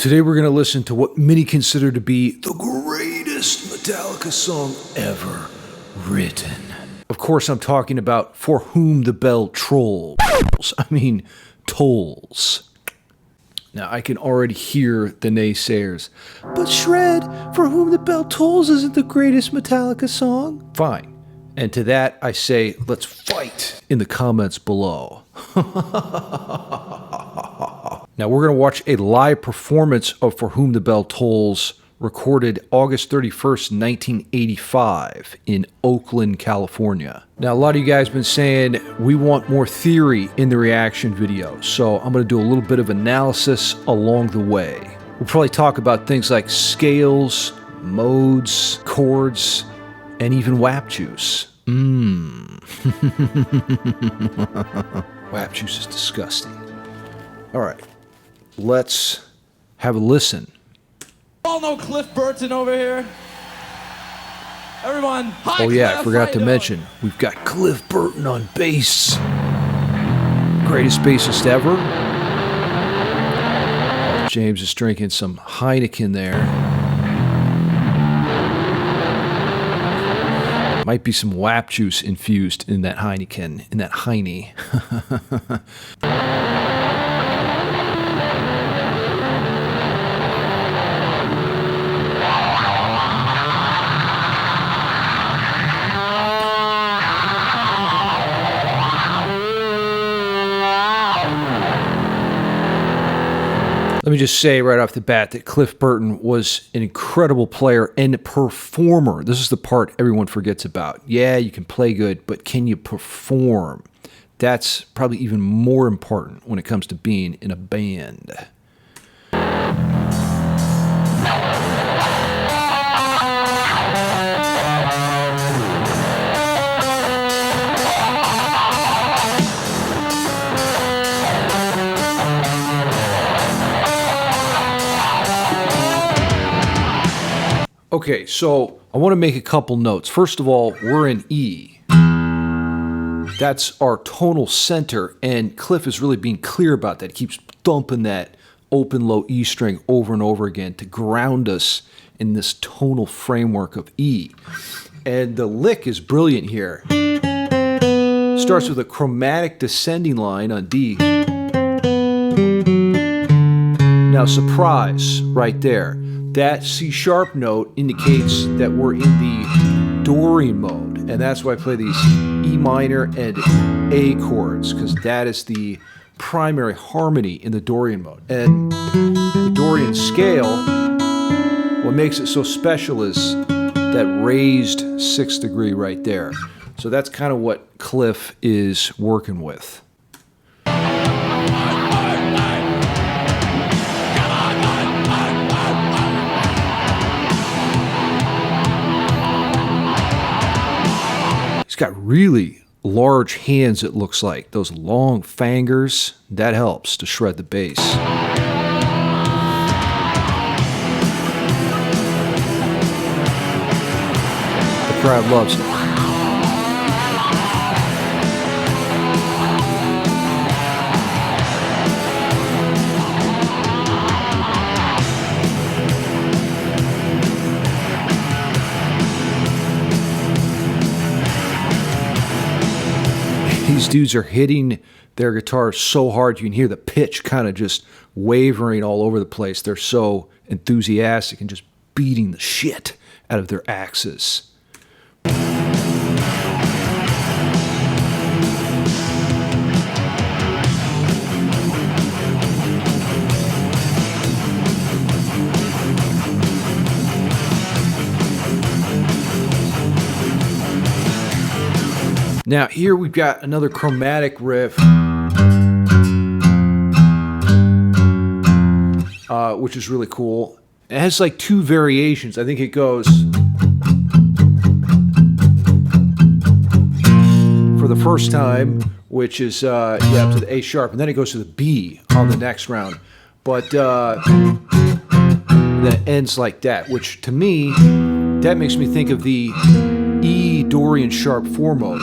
Today we're going to listen to what many consider to be the greatest Metallica song ever written. Of course, I'm talking about For Whom the Bell Tolls. Now, I can already hear the naysayers. But Shred, For Whom the Bell Tolls isn't the greatest Metallica song. Fine. And to that, I say, let's fight in the comments below. Now, we're going to watch a live performance of For Whom the Bell Tolls, recorded August 31st, 1985 in Oakland, California. Now, a lot of you guys have been saying we want more theory in the reaction video, so I'm going to do a little bit of analysis along the way. We'll probably talk about things like scales, modes, chords, and even WAP juice. WAP juice is disgusting. All right, let's have a listen. All know Cliff Burton over here. Everyone, hi. Oh yeah, Cliff, I forgot to mention, we've got Cliff Burton on bass. Greatest bassist ever. James is drinking some Heineken there. Might be some WAP juice infused in that Heineken, in that Heine. Let me just say right off the bat that Cliff Burton was an incredible player and performer. This is the part everyone forgets about. Yeah, you can play good, but can you perform? That's probably even more important when it comes to being in a band. Okay, so I want to make a couple notes. First of all, we're in E. That's our tonal center, and Cliff is really being clear about that. He keeps thumping that open low E string over and over again to ground us in this tonal framework of E. And the lick is brilliant here. Starts with a chromatic descending line on D. Now, surprise right there. That C sharp note indicates that we're in the Dorian mode, and that's why I play these E minor and A chords, because that is the primary harmony in the Dorian mode. And the Dorian scale, what makes it so special is that raised 6th degree right there. So that's kind of what Cliff is working with. He's got really large hands, it looks like. Those long fingers, that helps to shred the bass. The crowd loves it. These dudes are hitting their guitar so hard you can hear the pitch kind of just wavering all over the place. They're so enthusiastic and just beating the shit out of their axes. Now here we've got another chromatic riff, which is really cool. It has like two variations. I think it goes for the first time, which is up to the A sharp, and then it goes to the B on the next round. But then it ends like that, which to me, that makes me think of the E Dorian sharp 4 mode,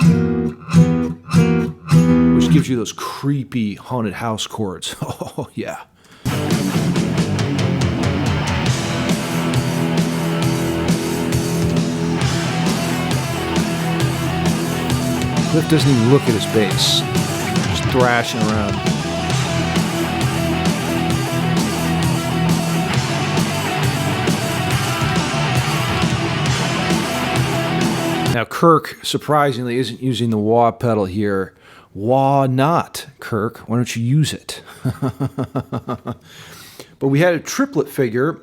which gives you those creepy haunted house chords. Oh yeah. Cliff doesn't even look at his bass. Just thrashing around. Now Kirk, surprisingly, isn't using the wah pedal here. Wah not, Kirk. Why don't you use it? But we had a triplet figure.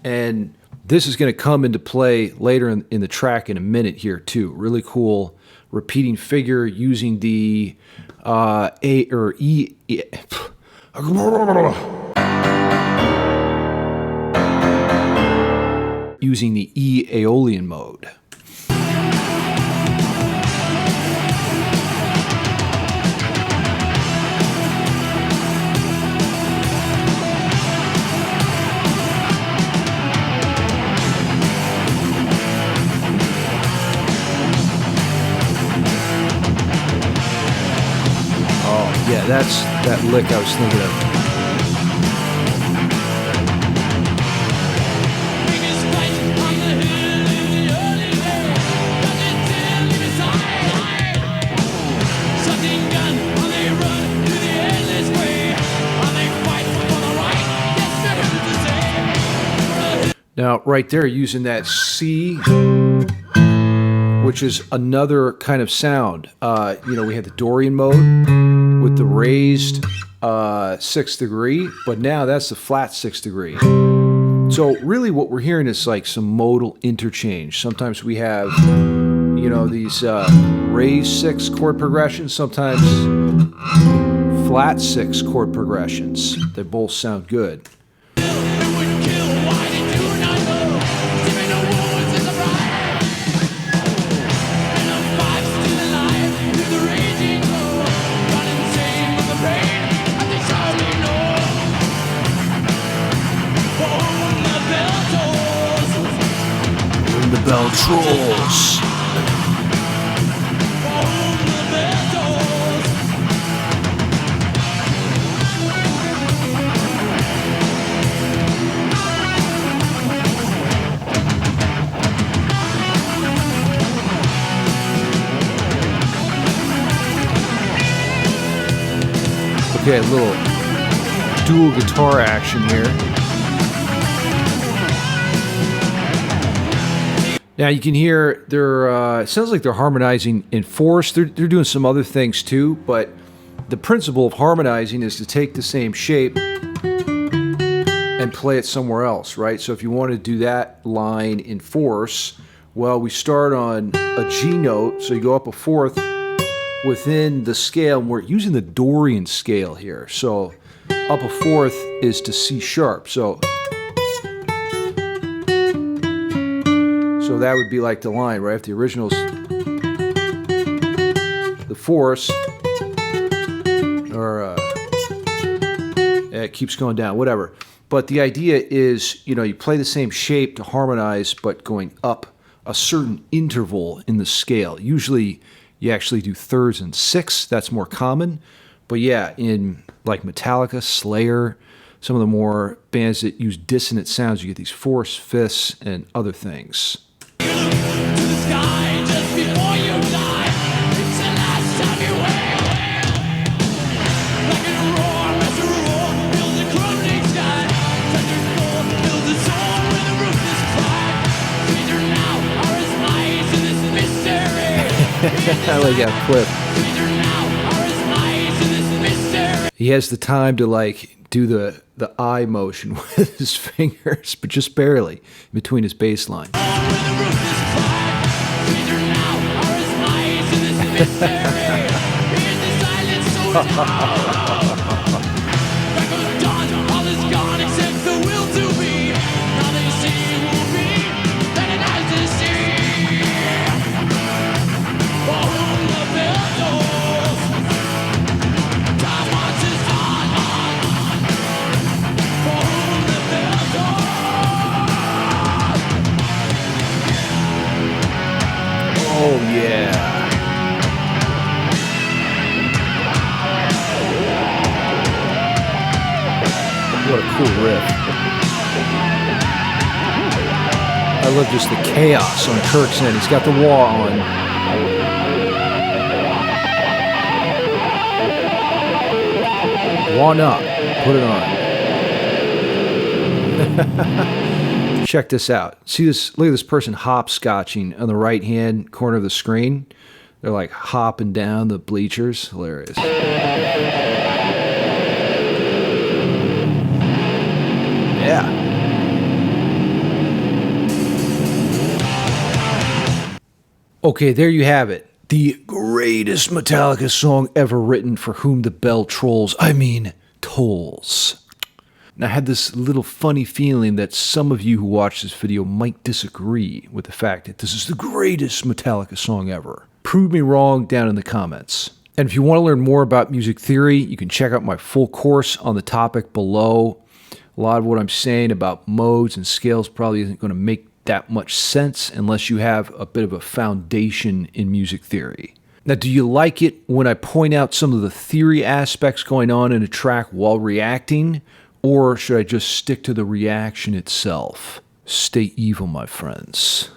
And this is going to come into play later in the track in a minute here too. Really cool repeating figure using the A or E. Using the E Aeolian mode. Oh, yeah, that's that lick I was thinking of. Now, right there, using that C, which is another kind of sound. You know, we had the Dorian mode with the raised 6th degree, but now that's the flat 6th degree. So really what we're hearing is like some modal interchange. Sometimes we have, you know, these raised 6 chord progressions, sometimes flat 6 chord progressions. They both sound good. The bell trolls. Okay, a little dual guitar action here. Now you can hear they're, it sounds like they're harmonizing in fourths. They're doing some other things too, but the principle of harmonizing is to take the same shape and play it somewhere else, right? So if you want to do that line in fourths, well, we start on a G note, so you go up a fourth within the scale, and we're using the Dorian scale here. So up a fourth is to C sharp. So that would be like the line, right? If the original's the fourths, or it keeps going down, whatever. But the idea is, you know, you play the same shape to harmonize, but going up a certain interval in the scale. Usually you actually do thirds and sixths. That's more common. But yeah, in like Metallica, Slayer, some of the more bands that use dissonant sounds, you get these fourths, fifths, and other things. I like that Cliff. He has the time to like do the eye motion with his fingers, but just barely between his bass line. Oh yeah. What a cool riff. I love just the chaos on Kirk's end. He's got the wah on. Why not? Put it on. Check this out. See this? Look at this person hopscotching on the right-hand corner of the screen. They're like hopping down the bleachers. Hilarious. Yeah. Okay, there you have it. The greatest Metallica song ever written, For Whom the Bell Tolls. Now, I had this little funny feeling that some of you who watch this video might disagree with the fact that this is the greatest Metallica song ever. Prove me wrong down in the comments. And if you want to learn more about music theory, you can check out my full course on the topic below. A lot of what I'm saying about modes and scales probably isn't going to make that much sense unless you have a bit of a foundation in music theory. Now, do you like it when I point out some of the theory aspects going on in a track while reacting, or should I just stick to the reaction itself? Stay evil, my friends.